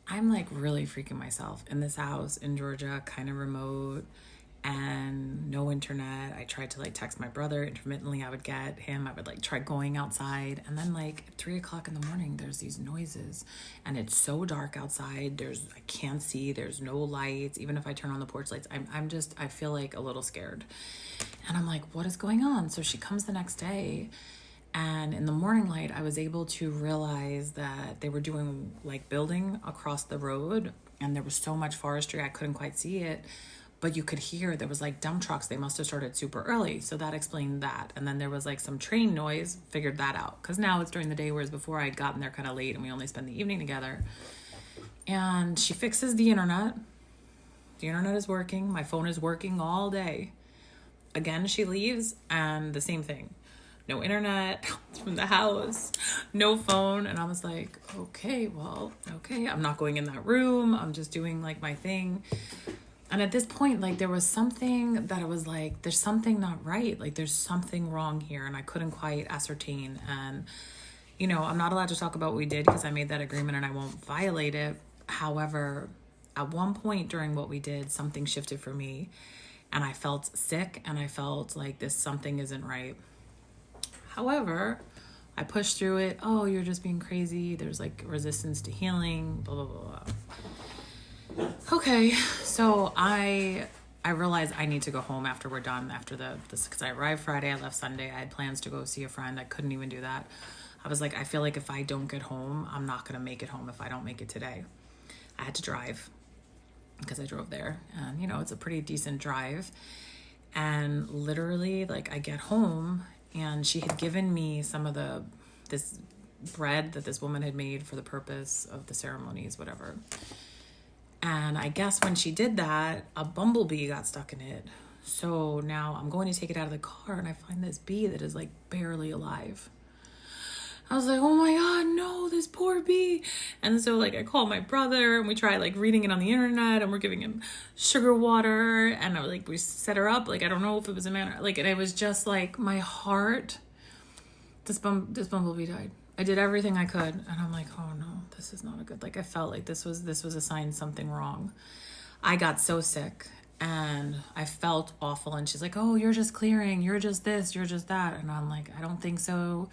I'm like really freaking myself in this house in Georgia, kind of remote and no internet. I tried to like text my brother intermittently. I would get him. I would like try going outside. And then like at 3 o'clock in the morning, there's these noises and it's so dark outside. I can't see, there's no lights. Even if I turn on the porch lights, I feel like a little scared. And I'm like, what is going on? So she comes the next day. And in the morning light, I was able to realize that they were doing like building across the road, and there was so much forestry, I couldn't quite see it. But you could hear there was like dump trucks. They must have started super early. So that explained that. And then there was like some train noise, figured that out. Because now it's during the day, whereas before I'd gotten there kind of late and we only spent the evening together. And she fixes the internet. The internet is working. My phone is working all day. Again, she leaves and the same thing. No internet from the house, no phone. And I was like, okay, I'm not going in that room. I'm just doing like my thing. And at this point, like there was something that I was like, there's something not right. Like there's something wrong here. And I couldn't quite ascertain. And, I'm not allowed to talk about what we did because I made that agreement and I won't violate it. However, at one point during what we did, something shifted for me and I felt sick and I felt like something isn't right. However, I pushed through it. Oh, you're just being crazy. There's like resistance to healing, blah, blah, blah, blah. Okay, so I realized I need to go home after we're done, after this, because I arrived Friday, I left Sunday. I had plans to go see a friend. I couldn't even do that. I was like, I feel like if I don't get home, I'm not going to make it home if I don't make it today. I had to drive because I drove there. And, it's a pretty decent drive. And literally, like, I get home and she had given me some of this bread that this woman had made for the purpose of the ceremonies, whatever. And I guess when she did that, a bumblebee got stuck in it. So now I'm going to take it out of the car and I find this bee that is like barely alive. I was like, oh my God, no, this poor bee. And so like I called my brother and we tried like reading it on the internet and we're giving him sugar water. And we set her up. Like, I don't know if it was a man or like, and it was just like my heart, this bumblebee died. I did everything I could. And I'm like, oh no, this is not a good, like I felt like this was a sign something wrong. I got so sick and I felt awful. And she's like, oh, you're just clearing. You're just this, you're just that. And I'm like, I don't think so.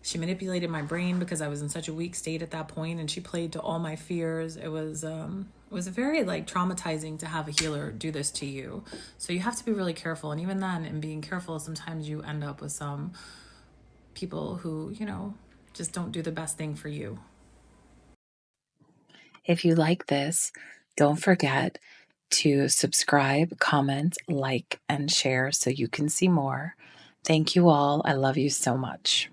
She manipulated my brain because I was in such a weak state at that point, and she played to all my fears. It was very like traumatizing to have a healer do this to you. So you have to be really careful. And even then, in being careful, sometimes you end up with some people who, just don't do the best thing for you. If you like this, don't forget to subscribe, comment, like, and share so you can see more. Thank you all. I love you so much.